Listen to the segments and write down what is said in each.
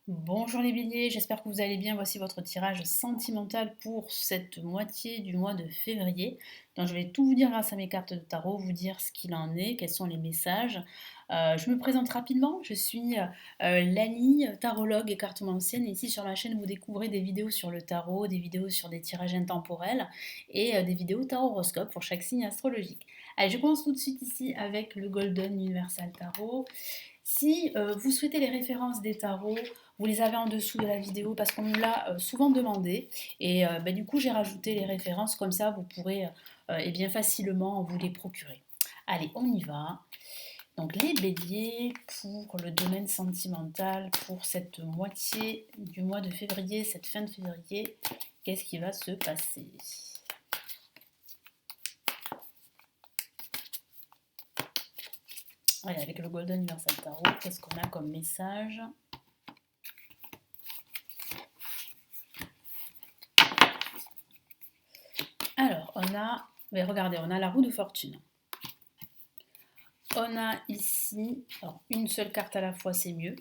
Bonjour les béliers, j'espère que vous allez bien. Voici votre tirage sentimental pour cette moitié du mois de février. Donc, je vais tout vous dire grâce à mes cartes de tarot, vous dire ce qu'il en est, quels sont les messages. Je me présente rapidement, je suis Lali, tarologue et cartomancienne. Et ici sur ma chaîne, vous découvrez des vidéos sur le tarot, des vidéos sur des tirages intemporels et des vidéos tarot horoscope pour chaque signe astrologique. Allez, je commence tout de suite ici avec le Golden Universal Tarot. Si vous souhaitez les références des tarots, vous les avez en dessous de la vidéo parce qu'on me l'a souvent demandé. Et du coup, j'ai rajouté les références, comme ça vous pourrez bien facilement vous les procurer. Allez, on y va. Donc les béliers pour le domaine sentimental, pour cette moitié du mois de février, cette fin de février, qu'est-ce qui va se passer? Allez, avec le Golden Universal Tarot, qu'est-ce qu'on a comme message? Alors, regardez, on a la roue de fortune. On a ici, alors une seule carte à la fois, c'est mieux.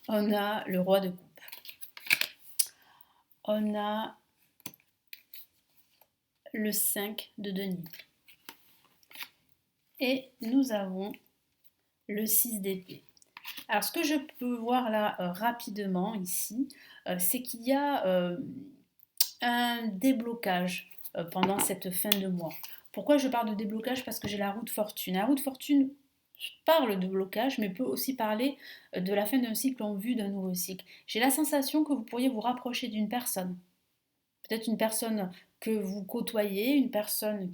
On a le roi de coupe. On a le 5 de denier. Et nous avons le 6 d'épée. Alors, ce que je peux voir là rapidement ici, c'est qu'il y a un déblocage pendant cette fin de mois. Pourquoi je parle de déblocage? Parce que j'ai la roue de fortune. La roue de fortune parle de blocage, mais peut aussi parler de la fin d'un cycle en vue d'un nouveau cycle. J'ai la sensation que vous pourriez vous rapprocher d'une personne. Peut-être une personne que vous côtoyez, une personne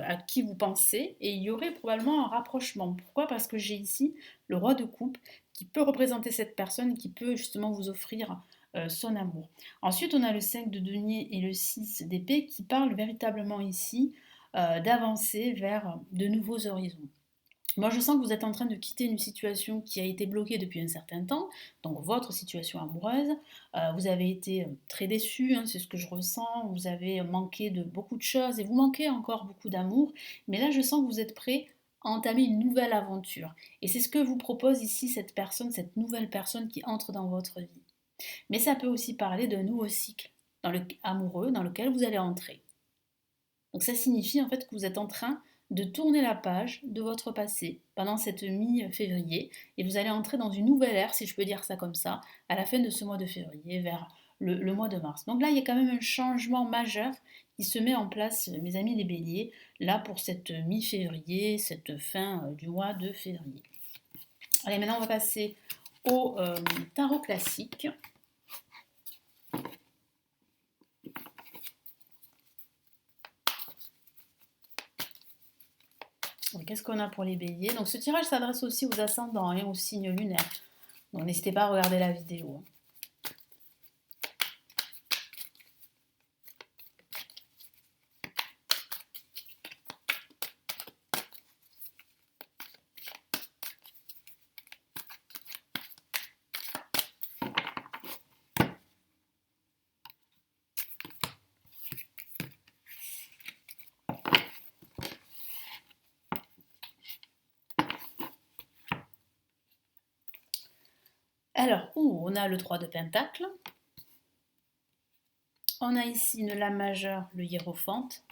à qui vous pensez, et il y aurait probablement un rapprochement. Pourquoi? Parce que j'ai ici le roi de coupe qui peut représenter cette personne, qui peut justement vous offrir son amour. Ensuite, on a le 5 de denier et le 6 d'épée qui parlent véritablement ici d'avancer vers de nouveaux horizons. Moi, je sens que vous êtes en train de quitter une situation qui a été bloquée depuis un certain temps, donc votre situation amoureuse. Vous avez été très déçu, hein, c'est ce que je ressens. Vous avez manqué de beaucoup de choses et vous manquez encore beaucoup d'amour. Mais là, je sens que vous êtes prêt à entamer une nouvelle aventure. Et c'est ce que vous propose ici cette personne, cette nouvelle personne qui entre dans votre vie. Mais ça peut aussi parler d'un nouveau cycle amoureux dans lequel vous allez entrer. Donc ça signifie en fait que vous êtes en train de tourner la page de votre passé pendant cette mi-février et vous allez entrer dans une nouvelle ère, si je peux dire ça comme ça, à la fin de ce mois de février, vers le mois de mars. Donc là, il y a quand même un changement majeur qui se met en place, mes amis les béliers, là pour cette mi-février, cette fin du mois de février. Allez, maintenant on va passer au tarot classique. Qu'est-ce qu'on a pour les béliers? Donc ce tirage s'adresse aussi aux ascendants et aux signes lunaires. Donc n'hésitez pas à regarder la vidéo. Alors, on a le 3 de Pentacle. On a ici une Lame majeure, le hiérophante.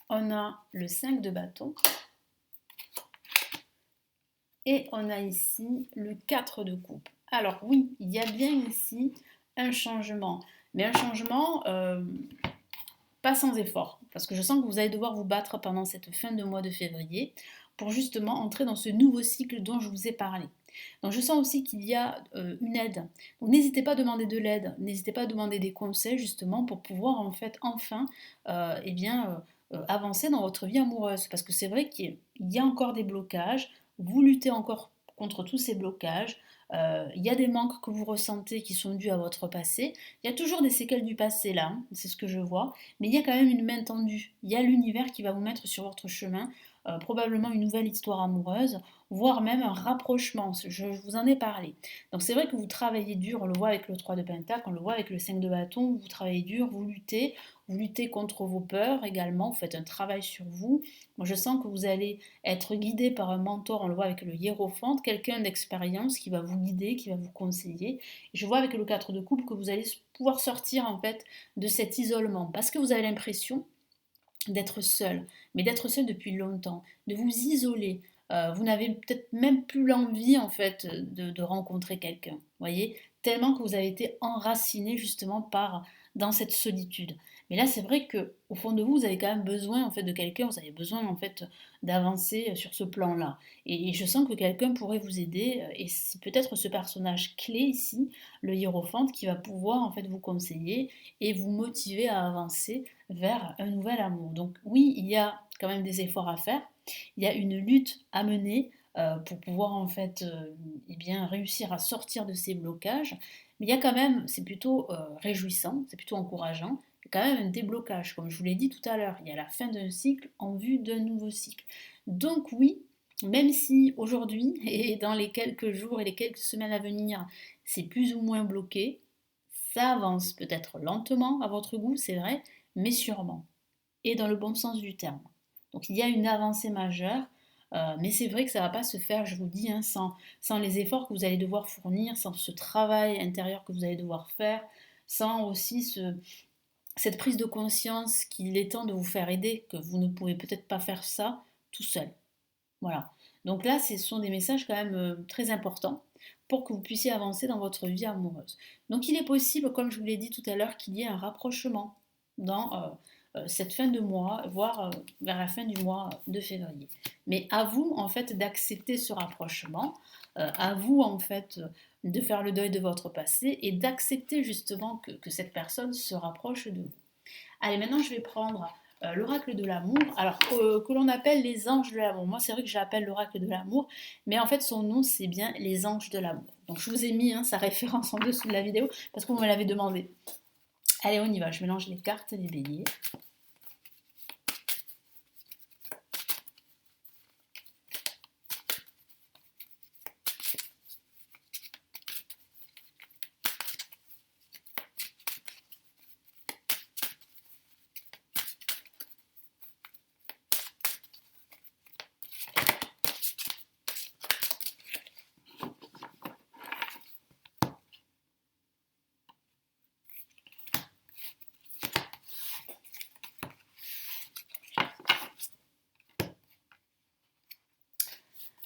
On a le 5 de bâton. Et on a ici le 4 de coupe. Alors oui, il y a bien ici un changement. Mais un changement pas sans effort. Parce que je sens que vous allez devoir vous battre pendant cette fin de mois de février pour justement entrer dans ce nouveau cycle dont je vous ai parlé. Donc je sens aussi qu'il y a une aide. Donc n'hésitez pas à demander de l'aide, n'hésitez pas à demander des conseils justement pour pouvoir en fait enfin avancer dans votre vie amoureuse. Parce que c'est vrai qu'il y a encore des blocages, vous luttez encore contre tous ces blocages, il y a des manques que vous ressentez qui sont dus à votre passé, il y a toujours des séquelles du passé là, hein, c'est ce que je vois, mais il y a quand même une main tendue, il y a l'univers qui va vous mettre sur votre chemin, probablement une nouvelle histoire amoureuse, voire même un rapprochement, je vous en ai parlé. Donc c'est vrai que vous travaillez dur, on le voit avec le 3 de Pentacle, on le voit avec le 5 de bâton, vous travaillez dur, vous luttez, vous luttez contre vos peurs également, vous faites un travail sur vous. Moi, je sens que vous allez être guidé par un mentor, on le voit avec le hiérophante, quelqu'un d'expérience qui va vous guider, qui va vous conseiller. Et je vois avec le 4 de coupe que vous allez pouvoir sortir en fait de cet isolement parce que vous avez l'impression d'être seul, mais d'être seul depuis longtemps, de vous isoler. Vous n'avez peut-être même plus l'envie en fait de rencontrer quelqu'un, voyez, tellement que vous avez été enraciné justement par dans cette solitude. Mais là, c'est vrai que au fond de vous, vous avez quand même besoin en fait de quelqu'un. Vous avez besoin en fait d'avancer sur ce plan-là. Et je sens que quelqu'un pourrait vous aider. Et c'est peut-être ce personnage clé ici, le hiérophante, qui va pouvoir en fait vous conseiller et vous motiver à avancer vers un nouvel amour. Donc oui, il y a quand même des efforts à faire, il y a une lutte à mener pour pouvoir en fait eh bien, réussir à sortir de ces blocages, mais il y a quand même, c'est plutôt réjouissant, c'est plutôt encourageant, il y a quand même un déblocage, comme je vous l'ai dit tout à l'heure, il y a la fin d'un cycle en vue d'un nouveau cycle. Donc oui, même si aujourd'hui et dans les quelques jours et les quelques semaines à venir, c'est plus ou moins bloqué, ça avance peut-être lentement à votre goût, c'est vrai, mais sûrement, et dans le bon sens du terme. Donc il y a une avancée majeure, mais c'est vrai que ça ne va pas se faire, je vous dis, hein, sans les efforts que vous allez devoir fournir, sans ce travail intérieur que vous allez devoir faire, sans aussi cette prise de conscience qu'il est temps de vous faire aider, que vous ne pouvez peut-être pas faire ça tout seul. Voilà. Donc là, ce sont des messages quand même très importants pour que vous puissiez avancer dans votre vie amoureuse. Donc il est possible, comme je vous l'ai dit tout à l'heure, qu'il y ait un rapprochement dans cette fin de mois, voire vers la fin du mois de février. Mais à vous, en fait, d'accepter ce rapprochement, à vous, en fait, de faire le deuil de votre passé et d'accepter justement que cette personne se rapproche de vous. Allez, maintenant, je vais prendre l'oracle de l'amour, alors que l'on appelle les anges de l'amour. Moi, c'est vrai que je l'appelle l'oracle de l'amour, mais en fait, son nom, c'est bien les anges de l'amour. Donc, je vous ai mis sa référence en dessous de la vidéo parce que vous me l'avez demandé. Allez, on y va. Je mélange les cartes des béliers.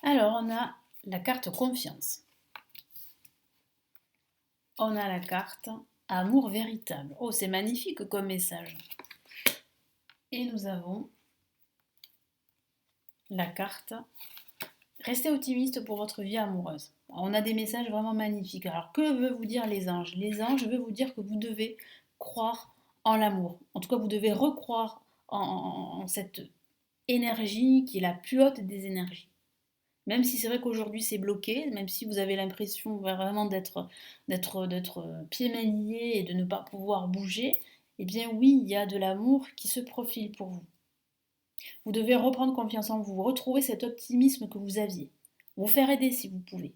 Alors, on a la carte confiance. On a la carte amour véritable. Oh, c'est magnifique comme message. Et nous avons la carte restez optimiste pour votre vie amoureuse. On a des messages vraiment magnifiques. Alors, que veut vous dire les anges? Les anges veulent vous dire que vous devez croire en l'amour. En tout cas, vous devez recroire en cette énergie qui est la plus haute des énergies. Même si c'est vrai qu'aujourd'hui c'est bloqué, même si vous avez l'impression vraiment d'être pieds mains liés et de ne pas pouvoir bouger, eh bien oui, il y a de l'amour qui se profile pour vous. Vous devez reprendre confiance en vous, retrouver cet optimisme que vous aviez, vous faire aider si vous pouvez.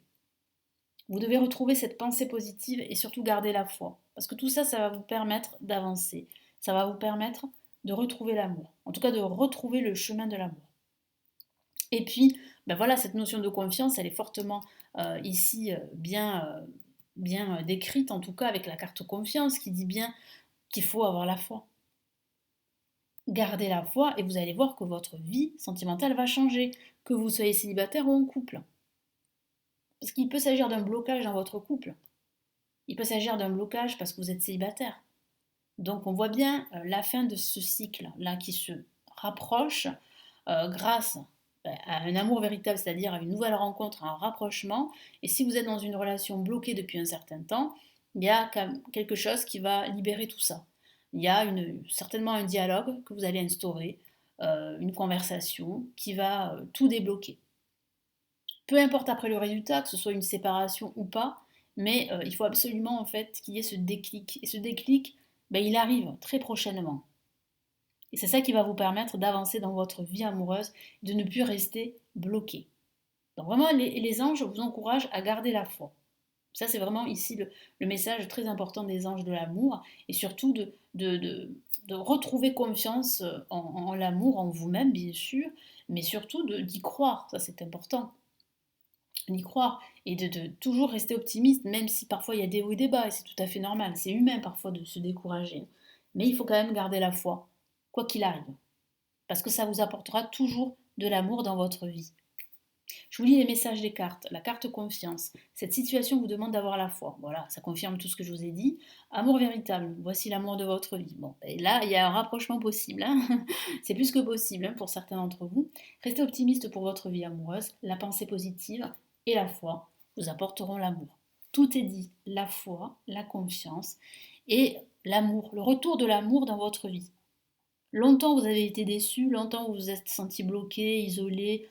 Vous devez retrouver cette pensée positive et surtout garder la foi. Parce que tout ça, ça va vous permettre d'avancer. Ça va vous permettre de retrouver l'amour. En tout cas, de retrouver le chemin de l'amour. Et puis, ben voilà, cette notion de confiance, elle est fortement ici bien décrite, en tout cas avec la carte confiance qui dit bien qu'il faut avoir la foi. Gardez la foi et vous allez voir que votre vie sentimentale va changer, que vous soyez célibataire ou en couple. Parce qu'il peut s'agir d'un blocage dans votre couple. Il peut s'agir d'un blocage parce que vous êtes célibataire. Donc on voit bien la fin de ce cycle-là qui se rapproche grâce à un amour véritable, c'est-à-dire à une nouvelle rencontre, à un rapprochement. Et si vous êtes dans une relation bloquée depuis un certain temps, il y a quelque chose qui va libérer tout ça. Il y a certainement un dialogue que vous allez instaurer, une conversation qui va tout débloquer. Peu importe après le résultat, que ce soit une séparation ou pas, mais il faut absolument en fait qu'il y ait ce déclic. Et ce déclic, ben, il arrive très prochainement. Et c'est ça qui va vous permettre d'avancer dans votre vie amoureuse, de ne plus rester bloqué. Donc vraiment, les anges vous encouragent à garder la foi. Ça, c'est vraiment ici le message très important des anges de l'amour et surtout de retrouver confiance en l'amour, en vous-même, bien sûr, mais surtout d'y croire. Ça, c'est important d'y croire et de toujours rester optimiste, même si parfois il y a des hauts et des bas, et c'est tout à fait normal, c'est humain parfois de se décourager. Mais il faut quand même garder la foi, quoi qu'il arrive, parce que ça vous apportera toujours de l'amour dans votre vie. Je vous lis les messages des cartes. La carte confiance. Cette situation vous demande d'avoir la foi. Voilà, ça confirme tout ce que je vous ai dit. Amour véritable. Voici l'amour de votre vie. Bon, et là, il y a un rapprochement possible. Hein. C'est plus que possible hein, pour certains d'entre vous. Restez optimiste pour votre vie amoureuse. La pensée positive et la foi vous apporteront l'amour. Tout est dit. La foi, la confiance et l'amour. Le retour de l'amour dans votre vie. Longtemps vous avez été déçu, longtemps vous vous êtes senti bloqué, isolé,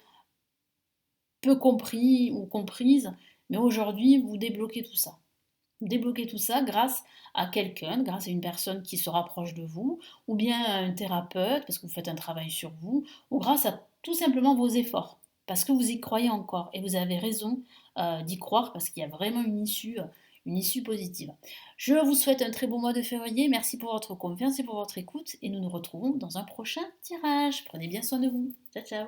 peu compris ou comprise, mais aujourd'hui, vous débloquez tout ça. Vous débloquez tout ça grâce à quelqu'un, grâce à une personne qui se rapproche de vous, ou bien à un thérapeute, parce que vous faites un travail sur vous, ou grâce à tout simplement vos efforts, parce que vous y croyez encore, et vous avez raison d'y croire, parce qu'il y a vraiment une issue positive. Je vous souhaite un très beau mois de février, merci pour votre confiance et pour votre écoute, et nous nous retrouvons dans un prochain tirage. Prenez bien soin de vous. Ciao, ciao.